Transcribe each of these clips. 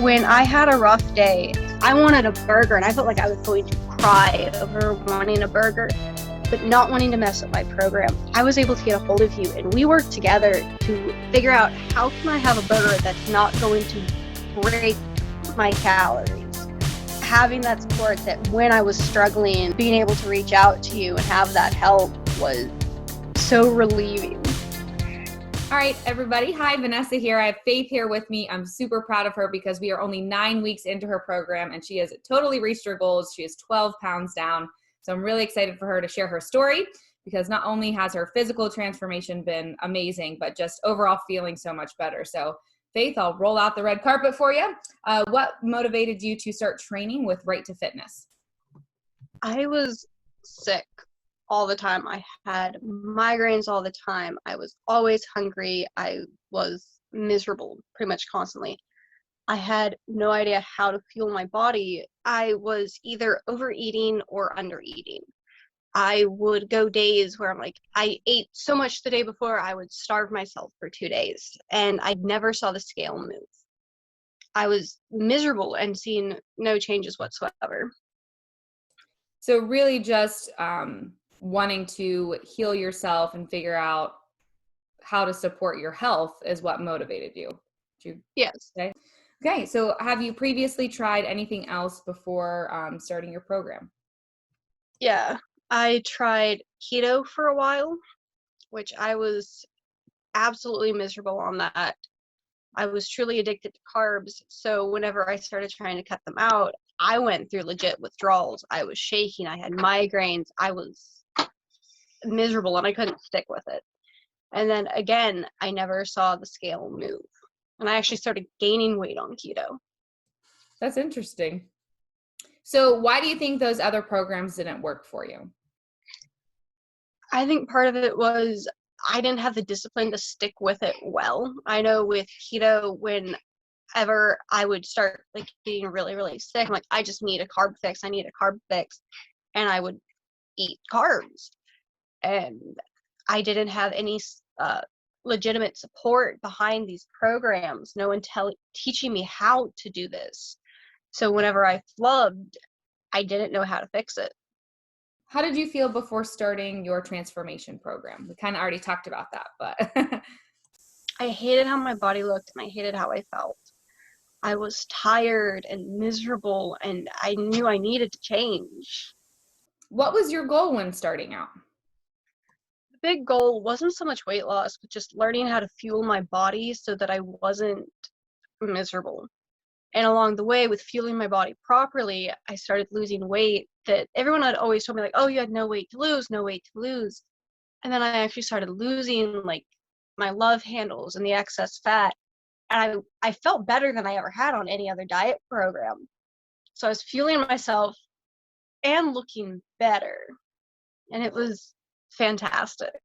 When I had a rough day, I wanted a burger and I felt like I was going to cry over wanting a burger, but not wanting to mess up my program. I was able to get a hold of you and we worked together to figure out how can I have a burger that's not going to break my calories. Having that support that when I was struggling, being able to reach out to you and have that help was so relieving. All right, everybody. Hi, Vanessa here. I have Faith here with me. I'm super proud of her because we are only 9 weeks into her program and she has totally reached her goals. She is 12 pounds down. So I'm really excited for her to share her story because not only has her physical transformation been amazing, but just overall feeling so much better. So Faith, I'll roll out the red carpet for you. What motivated you to start training with Right to Fitness? I was sick all the time. I had migraines all the time. I was always hungry. I was miserable pretty much constantly. I had no idea how to fuel my body. I was either overeating or undereating. I would go days where I'm like, I ate so much the day before, I would starve myself for 2 days, and I never saw the scale move. I was miserable and seeing no changes whatsoever. So really just wanting to heal yourself and figure out how to support your health is what motivated you. Yes. Say? Okay, so have you previously tried anything else before starting your program? Yeah. I tried keto for a while, which I was absolutely miserable on that. I was truly addicted to carbs. So whenever I started trying to cut them out, I went through legit withdrawals. I was shaking. I had migraines. I was miserable and I couldn't stick with it. And then again, I never saw the scale move. And I actually started gaining weight on keto. That's interesting. So why do you think those other programs didn't work for you? I think part of it was I didn't have the discipline to stick with it well. I know with keto, whenever I would start like getting really, really sick, I'm like, I just need a carb fix. I need a carb fix. And I would eat carbs. And I didn't have any legitimate support behind these programs. No one teaching me how to do this. So whenever I flubbed, I didn't know how to fix it. How did you feel before starting your transformation program? We kind of already talked about that, but I hated how my body looked and I hated how I felt. I was tired and miserable and I knew I needed to change. what was your goal when starting out? The big goal wasn't so much weight loss, but just learning how to fuel my body so that I wasn't miserable. And along the way, with fueling my body properly, I started losing weight that everyone had always told me, like, oh, you had no weight to lose, no weight to lose. And then I actually started losing, like, my love handles and the excess fat. And I felt better than I ever had on any other diet program. So I was fueling myself and looking better. And it was fantastic.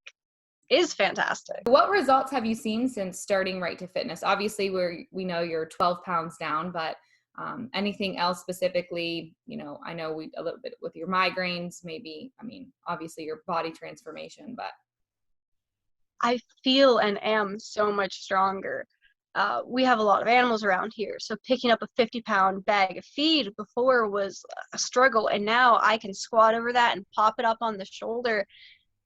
It is fantastic. What results have you seen since starting Right to Fitness? Obviously, we know you're 12 pounds down, but anything else specifically? I know a little bit with your migraines, maybe. I mean, obviously your body transformation, but I feel and am so much stronger. We have a lot of animals around here, so picking up a 50-pound bag of feed before was a struggle, and now I can squat over that and pop it up on the shoulder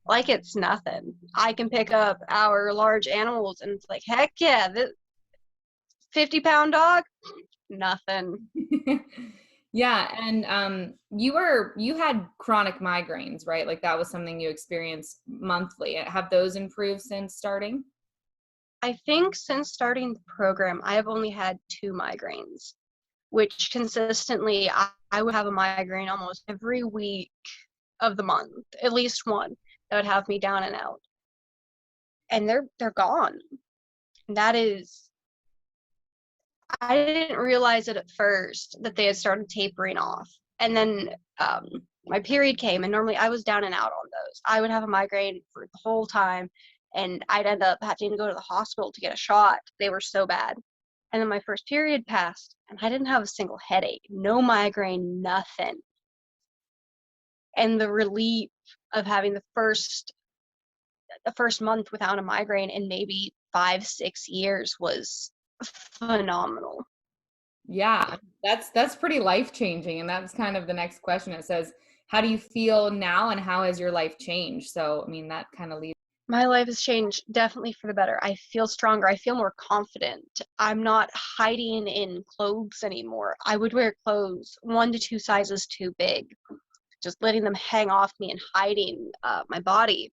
like it's nothing. I can pick up our large animals, and it's like, heck yeah, this 50-pound dog, nothing. yeah. And you had chronic migraines, right? Like that was something you experienced monthly. Have those improved since starting? I think since starting the program, I have only had 2 migraines, which consistently I would have a migraine almost every week of the month, at least one that would have me down and out. And they're gone. That is, I didn't realize it at first that they had started tapering off. And then my period came, and normally I was down and out on those. I would have a migraine for the whole time, and I'd end up having to go to the hospital to get a shot. They were so bad. And then my first period passed, and I didn't have a single headache, no migraine, nothing. And the relief of having the first month without a migraine in maybe 5-6 years was phenomenal. Yeah, that's pretty life-changing, and that's kind of the next question. It says, "How do you feel now, and how has your life changed?" So, I mean, that kind of leads. My life has changed definitely for the better. I feel stronger. I feel more confident. I'm not hiding in clothes anymore. I would wear clothes 1 to 2 sizes too big, just letting them hang off me and hiding my body.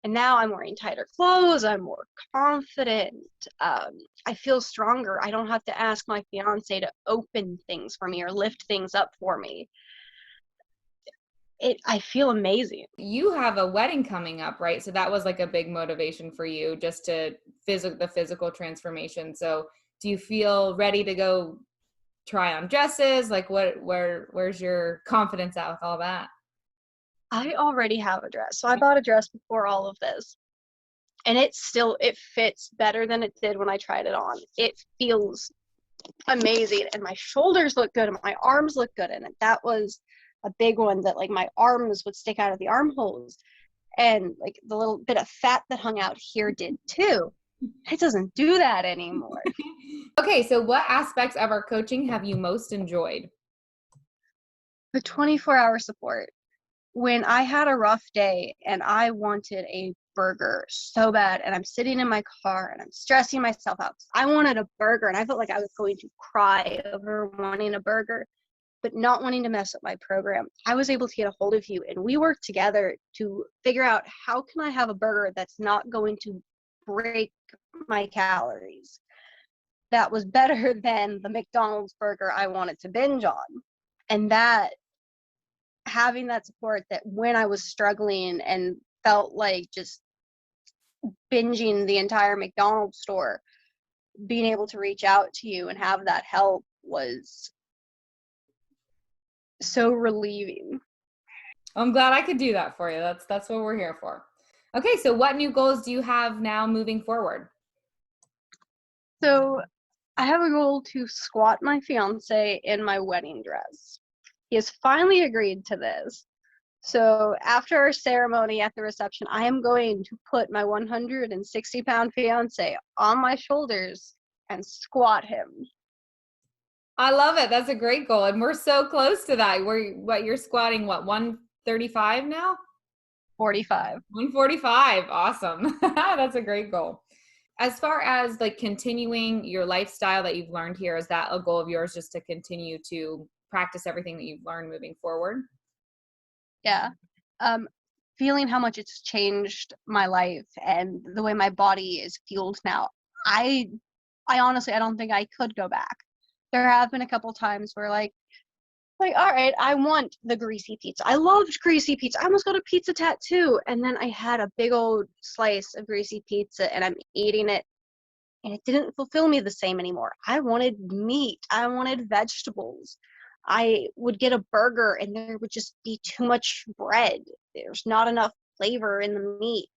And now I'm wearing tighter clothes. I'm more confident. I feel stronger. I don't have to ask my fiance to open things for me or lift things up for me. I feel amazing. You have a wedding coming up, right? So that was like a big motivation for you, just to the physical transformation. So, do you feel ready to go try on dresses? Like, where's your confidence at with all that? I already have a dress. So I bought a dress before all of this. And it fits better than it did when I tried it on. It feels amazing, and my shoulders look good and my arms look good in it. That was a big one, that like my arms would stick out of the armholes, and like the little bit of fat that hung out here did too. It doesn't do that anymore. Okay, so what aspects of our coaching have you most enjoyed? The 24-hour support. When I had a rough day and I wanted a burger so bad, and I'm sitting in my car and I'm stressing myself out, I wanted a burger and I felt like I was going to cry over wanting a burger, but not wanting to mess up my program, I was able to get a hold of you, and we worked together to figure out how can I have a burger that's not going to break my calories, that was better than the McDonald's burger I wanted to binge on. And that, having that support, that when I was struggling and felt like just binging the entire McDonald's store, being able to reach out to you and have that help was so relieving. I'm glad I could do that for you. That's what we're here for. Okay, so what new goals do you have now moving forward? So I have a goal to squat my fiance in my wedding dress. He has finally agreed to this. So after our ceremony at the reception, I am going to put my 160-pound fiance on my shoulders and squat him. I love it. That's a great goal. And we're so close to that. You're squatting what, 135 now? 45. 145. Awesome. That's a great goal. As far as like continuing your lifestyle that you've learned here, is that a goal of yours, just to continue to practice everything that you've learned moving forward? Yeah. Feeling how much it's changed my life and the way my body is fueled now. I I honestly, I don't think I could go back. There have been a couple times where all right, I want the greasy pizza. I loved greasy pizza. I almost got a pizza tattoo, and then I had a big old slice of greasy pizza and I'm eating it, and it didn't fulfill me the same anymore. I wanted meat. I wanted vegetables. I would get a burger and there would just be too much bread. There's not enough flavor in the meat.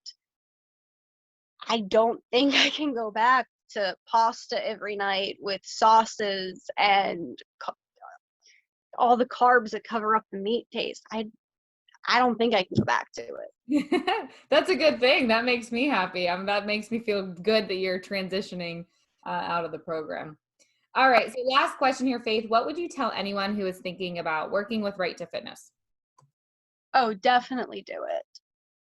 I don't think I can go back to pasta every night with sauces and all the carbs that cover up the meat taste. I don't think I can go back to it. That's a good thing. That makes me happy. That makes me feel good that you're transitioning out of the program. All right. So last question here, Faith. What would you tell anyone who is thinking about working with Right to Fitness? Oh, definitely do it.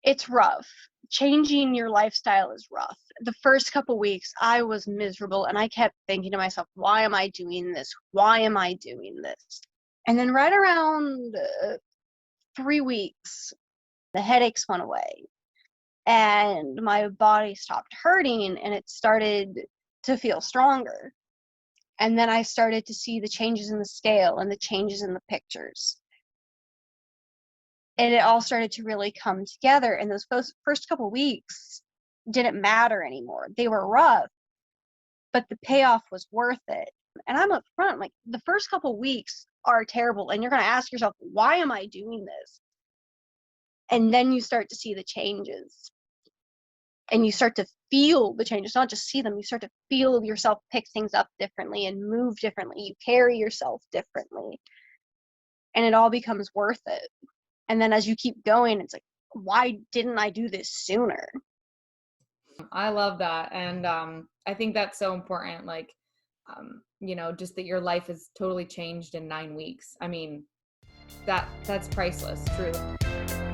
It's rough. Changing your lifestyle is rough. The first couple weeks, I was miserable and I kept thinking to myself, why am I doing this? Why am I doing this? And then right around 3 weeks, the headaches went away and my body stopped hurting and it started to feel stronger. And then I started to see the changes in the scale and the changes in the pictures. And it all started to really come together. And those first couple weeks didn't matter anymore. They were rough, but the payoff was worth it. And I'm upfront, like the first couple weeks are terrible. And you're going to ask yourself, why am I doing this? And then you start to see the changes and you start to feel the changes, not just see them. You start to feel yourself pick things up differently and move differently. You carry yourself differently and it all becomes worth it. And then as you keep going, it's like, why didn't I do this sooner? I love that. And I think that's so important. Like, you know, just that your life is totally changed in 9 weeks. I mean, that's priceless, truly.